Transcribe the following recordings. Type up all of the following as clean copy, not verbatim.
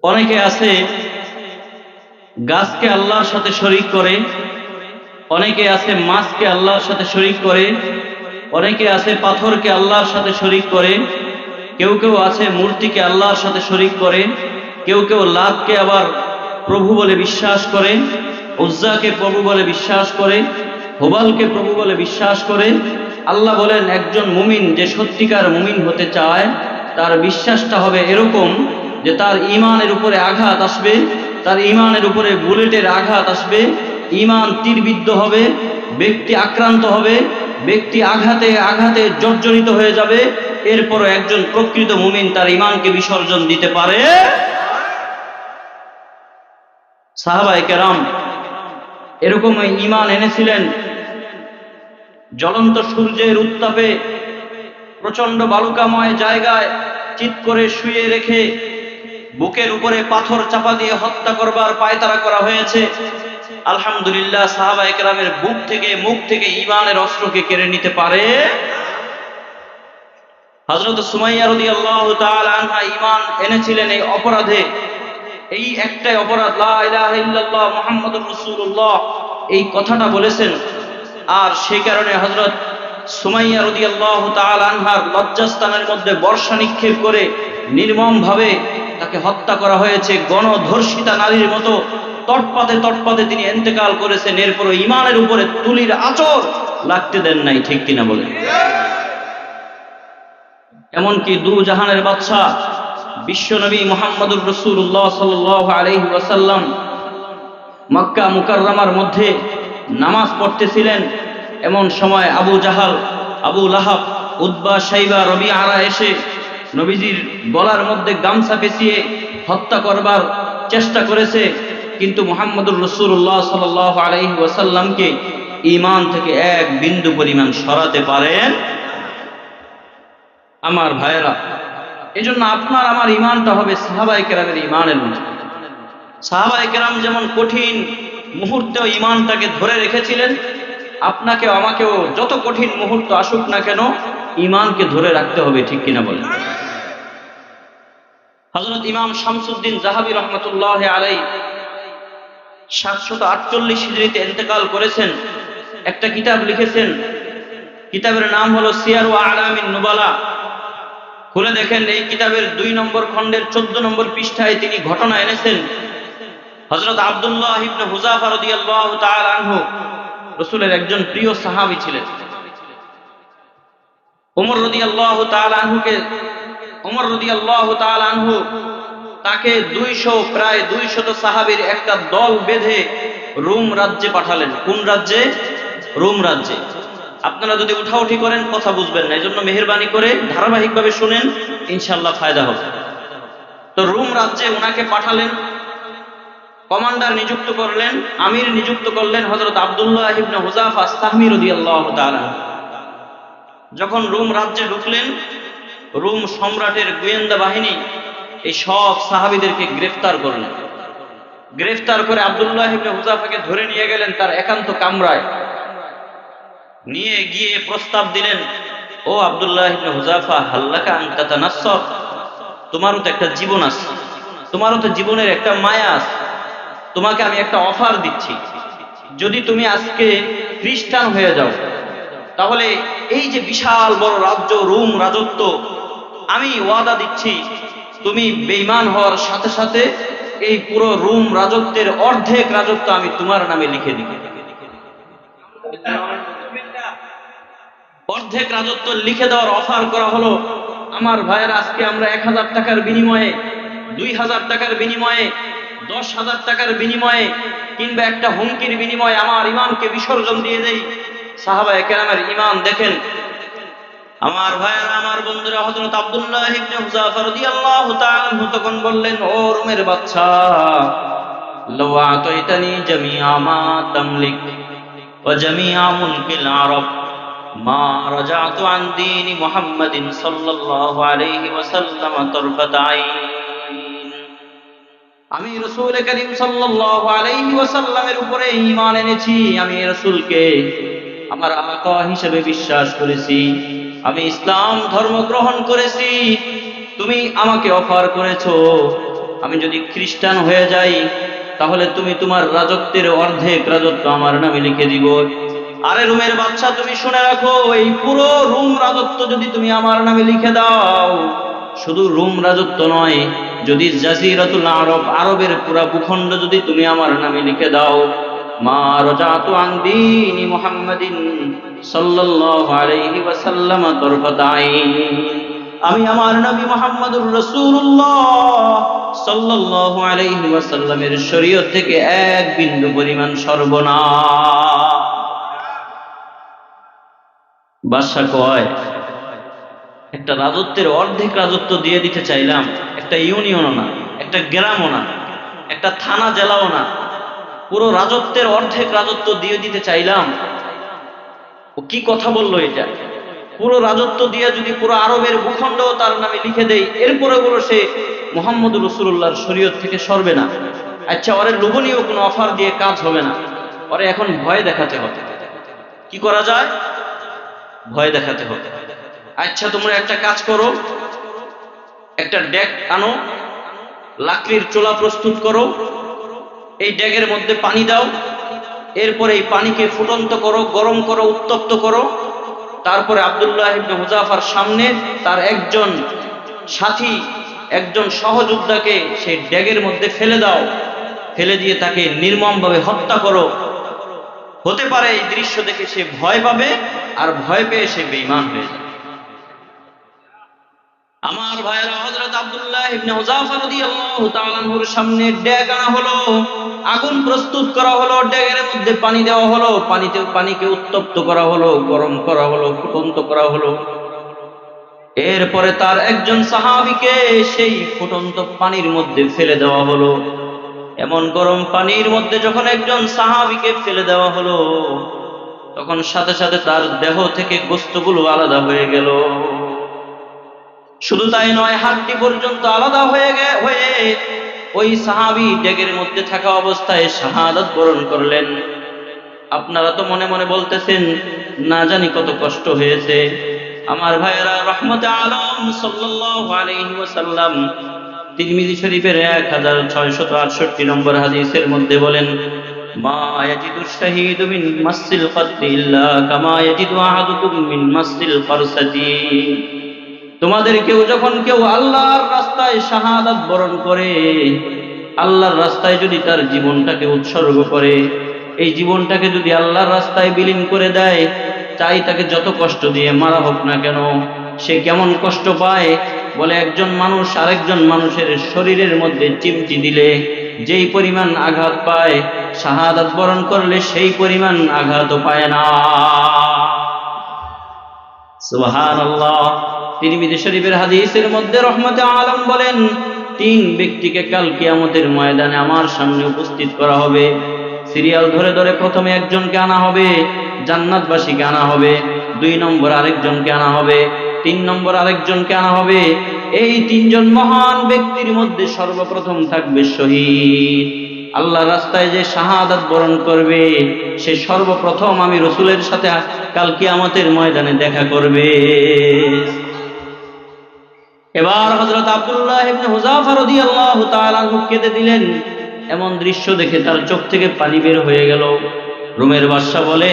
অনেকে আছে গাছকে আল্লাহর সাথে শরীক করে, অনেকে আছে মাছকে আল্লাহর সাথে শরীক করে, অনেকে আছে পাথরকে আল্লাহর সাথে শরীক করে, কেউ কেউ আছে মূর্তিকে আল্লাহর সাথে শরীক করে, কেউ কেউ লাতকে আবার প্রভু বলে বিশ্বাস করে, উজ্জাকে প্রভু বলে বিশ্বাস করে, হুবালকে প্রভু বলে বিশ্বাস করে। আল্লাহ বলেন একজন মুমিন যে সত্যিকার মুমিন হতে চায় তার বিশ্বাসটা হবে এরকম যে তার ঈমানের উপরে আঘাত আসবে, তার ঈমানের উপরে বুলেটের আঘাত আসবে, ঈমান তীরবিদ্ধ হবে, ব্যক্তি আক্রান্ত হবে, ব্যক্তি আঘাতে আঘাতে জর্জরিত হয়ে যাবে, এরপরও একজন প্রকৃত মুমিন তার ঈমানকে বিসর্জন দিতে পারে। সাহাবায়ে কেরাম এরকম ঈমান এনেছিলেন। জ্বলন্ত সূর্যের উত্তাপে প্রচন্ড বালুকাময় জায়গায় চিৎ করে শুয়ে রেখে বুকের উপরে পাথর চাপা দিয়ে হত্যা করবার পায়তারা করা হয়েছে। আলহামদুলিল্লাহ, সাহাবায়ে কেরামের বুক থেকে মুখ থেকে ঈমানের অস্ত্রকে কেড়ে নিতে পারে। হযরত সুমাইয়া রাদিয়াল্লাহু তাআলা আনহা ঈমান এনেছিলেন এই অপরাধে, এই একটাই অপরাধ, লা ইলাহা ইল্লাল্লাহ মুহাম্মাদুর রাসূলুল্লাহ, এই কথাটা বলেছেন। আর সেই কারণে হযরত সুমাইয়া রাদিয়াল্লাহু তাআলা আনহার লজ্জাস্থানের মধ্যে বর্ষা নিক্ষেপ করে নির্মমভাবে তাকে হত্যা করা হয়েছে। গণধর্ষিতা নারীর মতো তটপাতে তটপাতে তিনি ইন্তেকাল করেছেন। এরপরও ঈমানের উপরে তুলির আঁচড় লাগতে দেন নাই, ঠিক কিনা বলেন? এমনকি দু জাহানের বাদশা বিশ্বনবী মুহাম্মদুর রাসূলুল্লাহ সাল্লাল্লাহু আলাইহি ওয়াসাল্লাম মক্কা মুকাররমার মধ্যে নামাজ পড়তেছিলেন। এমন সময় আবু জাহাল, আবু লাহাব, উতবা, শাইবা, রবিআরা এসে নবীজির গলার মধ্যে গামছা পেঁচিয়ে হত্যা করবার চেষ্টা করেছে, কিন্তু মুহাম্মদুর রাসূলুল্লাহ সাল্লাল্লাহু আলাইহি ওয়াসাল্লামকে ঈমান থেকে এক বিন্দু পরিমাণ সরাতে পারেন। আমার ভাইয়েরা, এজন্য আপনার আমার ঈমানটা হবে সাহাবায়ে কেরামের ঈমানের মতো। সাহাবায়ে কেরাম যেমন কঠিন মুহূর্তেও ঈমানটাকে ধরে রেখেছিলেন, আপনাকে আমাকেও যত কঠিন মুহূর্ত আসুক না কেন ঈমানকে ধরে রাখতে হবে, ঠিক কিনা বলেন? হযরত ইমাম শামসুদ্দিন যাহাবী রাহমাতুল্লাহি আলাইহি 748 হিজরিতে ইন্তেকাল করেছেন। একটা কিতাব লিখেছেন, কিতাবের নাম হলো সিয়ারু আ'লামিন নুবালা। খুলে দেখেন এই কিতাবের 2 নম্বর খণ্ডের 14 নম্বর পৃষ্ঠায় তিনি ঘটনা এনেছেন। হযরত আব্দুল্লাহ ইবনে হুযাফা রাদিয়াল্লাহু তাআলা আনহু রাসূলের একজন প্রিয় সাহাবী ছিলেন। ওমর রাদিয়াল্লাহু তাআলা আনহু তাকে প্রায় 200 সাহাবীর একটা দল বেঁধে রোম রাজ্যে পাঠালেন। কোন রাজ্যে? রোম রাজ্যে। আপনারা যদি উঠাউঠি করেন কথা বুঝবেন না, এজন্য মেহেরবানি করে ধারাবাহিকভাবে শুনেন, ইনশাআল্লাহ ফায়দা হবে। তো রোম রাজ্যে ওনাকে পাঠালেন, কমান্ডার নিযুক্ত করলেন, আমির নিযুক্ত করলেন হযরত আব্দুল্লাহ ইবনে হুযাফা সাহমী রাদিয়াল্লাহু তাআলা। যখন রোম রাজ্যে ঢুকলেন, রোম সম্রাটের গোয়েন্দা বাহিনী এই সব সাহাবীদেরকে গ্রেফতার করলেন। গ্রেফতার করে আব্দুল্লাহ ইবনে হুযাফাকে ধরে নিয়ে গেলেন তার একান্ত কামরায়। নিয়ে গিয়ে প্রস্তাব দিলেন, ও আব্দুল্লাহ ইবনে হুযাফা, হাল্লাকা আন তাতানাসসার, তোমারও তো একটা জীবন আছে, তোমারও তো জীবনের একটা মায়া আছে, তোমাকে আমি একটা অফার দিচ্ছি, যদি তুমি আজকে খ্রিস্টান হয়ে যাও তাহলে এই যে বিশাল বড় রাজ্য রোম রাজত্ব, আমি ওয়াদা দিচ্ছি তুমি বেঈমান হওয়ার সাথে সাথে এই পুরো রোম রাজত্বের অর্ধেক রাজত্ব আমি তোমার নামে লিখে দিব। অর্ধেক রাজত্ব লিখে দেওয়ার অফার করা হলো। আমার ভাইয়ের, আজকে আমরা 1000 টাকার বিনিময়ে, 2000 টাকার বিনিময়ে, 10,000 টাকার বিনিময়ে কিংবা একটা হুমকির বিনিময়ে আমার ঈমানকে বিসর্জন দিয়ে দেই। সাহাবায়ে কেরামের ঈমান দেখেন। আমার ভাইয়েরা, আমার বন্ধুরা, হযরত আব্দুল্লাহ ইবনে হুযাফা রাদিয়াল্লাহু তাআলা আনহু তখন বললেন, ও রোমের বাদশা, লাউ আতাইতানি জামিআ মা তামলিক ওয়া জামিআ মুলকিল আরব মা রাজাতু আন দীনি মুহাম্মাদিন সাল্লাল্লাহু আলাইহি ওয়াসাল্লাম তারফাত আইন। আমি রাসূল করিম সাল্লাল্লাহু আলাইহি ওয়াসাল্লামের উপরে ঈমান এনেছি, আমি রাসূলকে আমার আকা হিসেবে বিশ্বাস করেছি, আমি ইসলাম ধর্ম গ্রহণ করেছি। তুমি আমাকে অফার করেছো আমি যদি খ্রিস্টান হয়ে যাই তাহলে তুমি তোমার রাজত্বের অর্ধেক রাজত্ব আমার নামে লিখে দিব। আরে রোমের বাদশা, তুমি শুনে রাখো, এই পুরো রোম রাজত্ব যদি তুমি আমার নামে লিখে দাও, শুধু রোম রাজত্ব নয়, যদি জাজিরাতুল আরব, আরবের পুরা ভূখণ্ড যদি তুমি আমার নামে লিখে দাও, মা রাজাতু আন দীনি মুহাম্মাদিন সাল্লাল্লাহু আলাইহি ওয়াসাল্লাম তরফাত আইন, আমি আমার নবী মুহাম্মদুর রাসূলুল্লাহ সাল্লাল্লাহু আলাইহি ওয়াসাল্লামের শরীয়ত থেকে এক বিন্দু পরিমাণ সরব না। বাদশা কয়, একটা রাজত্বের অর্ধেক রাজত্ব দিয়ে দিতে চাইলাম, একটা ইউনিয়নও না, একটা গ্রামও না, একটা থানা জেলাও না, পুরো রাজত্বের অর্ধেক রাজত্ব দিয়ে দিতে চাইলাম। ও কি কথা বললো এটা? পুরো রাজত্ব দিয়ে যদি পুরো আরবের ভূখণ্ড তার নামে লিখে দেয়, এরপরে বলো সে মুহাম্মদুর রাসূলুল্লাহর শরীয়ত থেকে সরবে না। আচ্ছা, ওরে লোভনীয় কোনো অফার দিয়ে কাজ হবে না, ওরে এখন ভয় দেখাতে হবে। কি করা যায়? ভয় দেখাতে হবে। আচ্ছা, তোমরা একটা কাজ করো, একটা ডেক আনো, লাকড়ির চোলা প্রস্তুত করো, এই ডেকের মধ্যে পানি দাও, এরপরে এই পানিকে ফুটন্ত করো, গরম করো, উত্তপ্ত করো। তারপরে আব্দুল্লাহ ইবনে হুযাফার সামনে তার একজন সাথী, একজন সহযোদ্ধাকে সেই ডেকের মধ্যে ফেলে দাও, ফেলে দিয়ে তাকে নির্মমভাবে হত্যা করো। হতে পারে এই দৃশ্য দেখে সে ভয় পাবে, আর ভয় পেয়ে সে বেঈমান হয়ে যাবে। আমার ভাইয়েরা, হযরত আব্দুল্লাহ ইবনে হুযাফা রাদিয়াল্লাহু তাআলা আনহুর সামনে ডেক আনা হলো, আগুন প্রস্তুত করা হলো, ডেকের মধ্যে পানি দেওয়া হলো, পানিকে উত্তপ্ত করা হলো, গরম করা হলো, ফুটন্ত করা হলো। এরপরে তার একজন সাহাবীকে সেই ফুটন্ত পানির মধ্যে ফেলে দেওয়া হলো। এমন গরম পানির মধ্যে যখন একজন সাহাবীকে ফেলে দেওয়া হলো, তখন সাথে সাথে তার দেহ থেকে গোশতগুলো আলাদা হয়ে গেল। শুধু তাই নয়, হাড্ডি পর্যন্ত আলাদা হয়ে ওই সাহাবী ডেকের মধ্যে থাকা অবস্থায় শাহাদাত বরণ করলেন। আপনারা তো মনে মনে বলতেছেন, না জানি কত কষ্ট হয়েছে। আমার ভাইয়েরা, রহমতে আলম সাল্লাল্লাহু আলাইহি ওয়াসাল্লাম তিরমিজি শরীফের 1668 নম্বর হাদিসের মধ্যে বলেন, মা ইয়াজিদু শাহীদু মিন মাসিল কতলি ইল্লা কামা ইয়াজিদু আহাদুকুম মিন মাসিল ফারসাতি। তোমাদের কেউ আল্লাহর রাস্তায় শাহাদাত বরণ করে, আল্লাহর রাস্তায় যদি তার জীবনটাকে উৎসর্গ করে, এই জীবনটাকে যদি আল্লাহর রাস্তায় বিলীন করে দেয়, চাই তাকে যত কষ্ট দিয়ে মারা হোক না কেন, সে কেমন কষ্ট পায় বলে, একজন মানুষ আরেকজন মানুষের শরীরের মধ্যে চিমটি দিলে যেই পরিমাণ আঘাত পায়, শাহাদাত বরণ করলে সেই পরিমাণ আঘাতও পায় না। সুবহানাল্লাহ। তিরমিজি শরীফের হাদিসের মধ্যে রহমতে আলম বলেন, 3 ব্যক্তিকে কাল কিয়ামতের ময়দানে আমার সামনে উপস্থিত করা হবে। সিরিয়াল ধরে ধরে প্রথমে একজনকে আনা হবে, জান্নাতবাসীকে আনা হবে, 2 নম্বর আরেকজনকে আনা হবে, 3 নম্বর আরেকজনকে আনা হবে। এই 3 জন মহান ব্যক্তির মধ্যে সর্বপ্রথম থাকবে শহীদ। আল্লাহর রাস্তায় যে শাহাদাত বরণ করবে, সে সর্বপ্রথম আমি রাসূলের সাথে কাল কিয়ামতের ময়দানে দেখা করবে। এবার হযরত আব্দুল্লাহ ইবনে হুযাফা রাদিয়াল্লাহু তাআলা আনহু কেঁদে দিলেন। এমন দৃশ্য দেখে তার চোখ থেকে পানি বের হয়ে গেল। রোমের বাদশা বলে,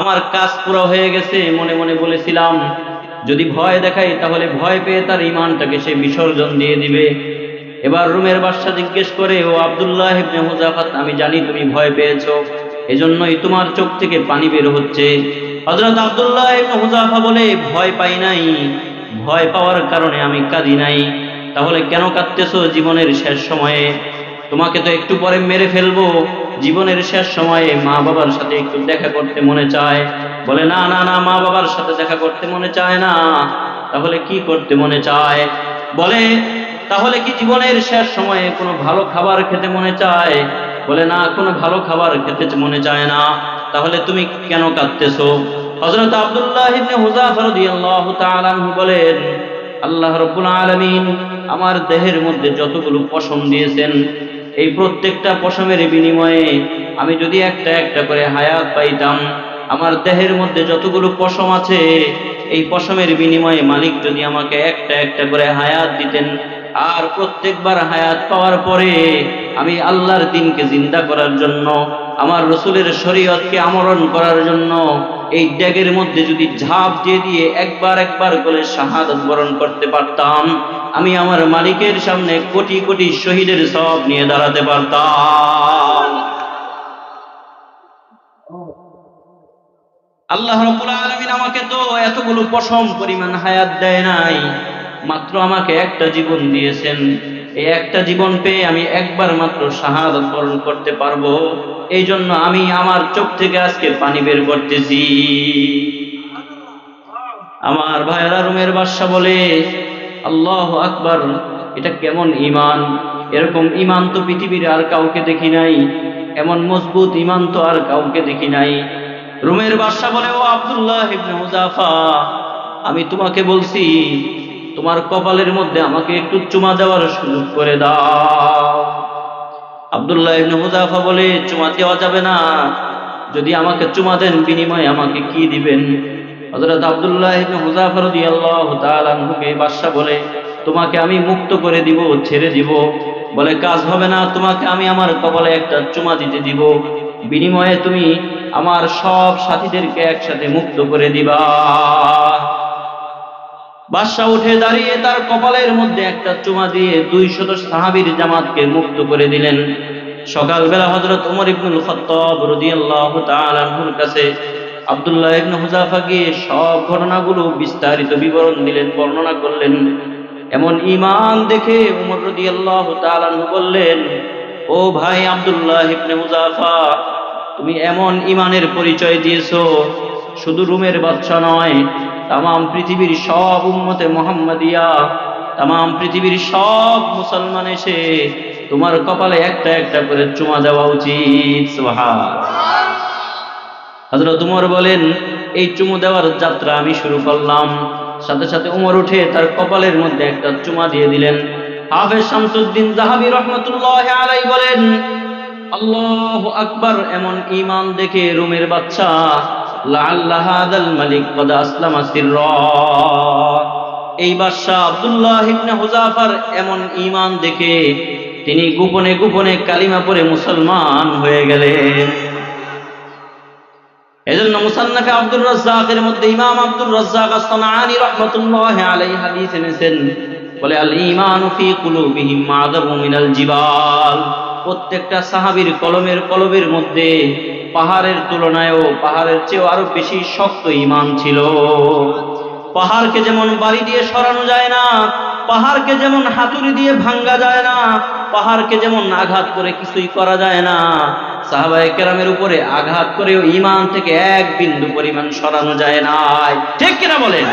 আমার কাজ পুরো হয়ে গেছে। মনে মনে বলেছিলাম, যদি ভয় দেখাই তাহলে ভয় পেয়ে তার ঈমানটাকে সে বিসর্জন দিয়ে দিবে। এবার রোমের বাদশা জিজ্ঞেস করে, ও আব্দুল্লাহ ইবনে হুযাফা, আমি জানি তুমি ভয় পেয়েছো, এজন্যই তোমার চোখ থেকে পানি বের হচ্ছে। হযরত আব্দুল্লাহ ইবনে হুযাফা বলে, ভয় পাই নাই, ভয় পাওয়ার কারণে আমি কাঁদি নাই। তাহলে কেন কাঁদতেছো জীবনের শেষ সময়ে? তোমাকে তো একটু পরে মেরে ফেলবো, জীবনের শেষ সময়ে মা বাবার সাথে একটু দেখা করতে মনে চায়। বলে, না না না, মা বাবার সাথে দেখা করতে মনে চায় না। তাহলে কি করতে মনে চায়? বলে, তাহলে কি জীবনের শেষ সময়ে কোনো ভালো খাবার খেতে মনে চায়? বলে, না, কোনো ভালো খাবার খেতে মনে চায় না। তাহলে তুমি কেন কাঁদতেছো? হযরত আব্দুল্লাহ ইবনে হুযাফা রাদিয়াল্লাহু তাআলা আনহু বলেন, আল্লাহ রাব্বুল আলামিন আমার দেহের মধ্যে যতগুলো পশম দিয়েছেন, এই প্রত্যেকটা পশমের বিনিময়ে আমি যদি একটা একটা করে হায়াত পাইতাম, আমার দেহের মধ্যে যতগুলো পশম আছে, এই পশমের বিনিময়ে মালিক যদি আমাকে একটা একটা করে হায়াত দিতেন, আর প্রত্যেকবার হায়াত পাওয়ার পরে আমি আল্লাহর দ্বীনকে জিন্দা করার জন্য, আমার রসুলের শরীয়তকে আমরণ করার জন্য এই ড্যাগের মধ্যে যদি ঝাঁপ দিয়ে একবার একবার করে শাহাদাত বরণ করতে পারতাম, আমি আমার মালিকের সামনে কোটি কোটি শহীদের সওয়াব নিয়ে দাঁড়াতে পারতাম। আল্লাহ রাব্বুল আলামিন আমাকে তো এতগুলো পশম পরিমাণ হায়াত দেয় নাই, মাত্র আমাকে একটা জীবন দিয়েছেন। এই একটা জীবন পেয়ে আমি একবার মাত্র শাহাদাত বরণ করতে পারবো, এই জন্য আমি আমার চোখ থেকে আজকে পানি বের করতেছি। আমার ভাইয়েরা, রুমের বাদশা বলে, আল্লাহু আকবার, এটা কেমন ঈমান! এরকম ঈমান তো পৃথিবীর আর কাউকে দেখি নাই, এমন মজবুত ঈমান তো আর কাউকে দেখি নাই। রুমের বাদশা বলে, ও আব্দুল্লাহ ইবনে হুযাফা, আমি তোমাকে বলছি তোমার কপালের মধ্যে আমাকে একটু চুমা দেওয়ার সুযোগ করে দাও। আব্দুল্লাহ ইবনে হুযাফা বলে, চুমা দেওয়া যাবে না। যদি আমাকে চুমা দেন, বিনিময়ে আমাকে কি দিবেন? হযরত আব্দুল্লাহ ইবনে হুযাফা রাদিয়াল্লাহু তাআলা আনহুকে বাদশা বলে, তোমাকে আমি মুক্ত করে দিব, ছেড়ে দিব। বলে, কাজ হবে না, তোমাকে আমি আমার কপালে একটা চুমা দিতে দিব, বিনিময়ে তুমি আমার সব সাথীদেরকে একসাথে মুক্ত করে দিবা। বাদশা উঠে দাঁড়িয়ে তার কপালের মধ্যে একটা চুমা দিয়ে 200 সাহাবীর জামাতকে মুক্ত করে দিলেন। সকালবেলা হযরত ওমর ইবনুল খাত্তাব রাদিয়াল্লাহু তাআলা আনহুর কাছে আব্দুল্লাহ ইবনে হুযাফা গিয়ে সব ঘটনাগুলো বিস্তারিত বিবরণ দিলেন, বর্ণনা করলেন। এমন ঈমান দেখে ওমর রাদিয়াল্লাহু তাআলা আনহু বললেন, ও ভাই আব্দুল্লাহ ইবনে হুযাফা, তুমি এমন ঈমানের পরিচয় দিয়েছো, শুধু রুমের বাদশা নয়, তামাম পৃথিবীর সব উম্মতে মুহাম্মাদিয়া, তামাম পৃথিবীর সব মুসলমান এসে তোমার কপালে একটা একটা করে চুমা দেওয়া উচিত। সুবহানাল্লাহ। হযরত ওমর বলেন, এই চুমু দেওয়ার যাত্রা আমি শুরু করলাম। সাথে সাথে ওমর উঠে তার কপালের মধ্যে একটা চুমা দিয়ে দিলেন। হাফেজ শামসুদ্দিন যাহাবী রাহমাতুল্লাহি আলাইহি বলেন, আল্লাহু আকবার, এমন ঈমান দেখে রুমের বাদশা, লাআল্লা হাযাল মালিক কদ আসলামা সিররা, এই বাদশা আব্দুল্লাহ ইবনে হুযাফার এমন ঈমান দেখে তিনি গোপনে গোপনে কালিমা পড়ে মুসলমান হয়ে গেলেন। এজন্য মুসান্নাফে আব্দুর রাজ্জাকের মধ্যে ইমাম আব্দুর রাজ্জাক আস-সানাআনী রাহমাতুল্লাহি আলাইহি হাদিস এনেছেন, বলে, আল ঈমানু ফি কুলুবিহিম আযামু মিনাল জিবাল। প্রত্যেকটা সাহাবীর কলবের মধ্যে পাহাড়ের তুলনায়ও, পাহাড়ের চেয়েও আরো বেশি শক্ত ঈমান ছিল। পাহাড়কে যেমন বাড়ি দিয়ে সরানো যায় না, পাহাড়কে যেমন হাতুড়ি দিয়ে ভাঙ্গা যায় না, পাহাড়কে যেমন আঘাত করে কিছুই করা যায় না, সাহাবায়ে কেরামের উপরে আঘাত করেও ঈমান থেকে এক বিন্দু পরিমাণ সরানো যায় না। ঠিক কিনা বলেন?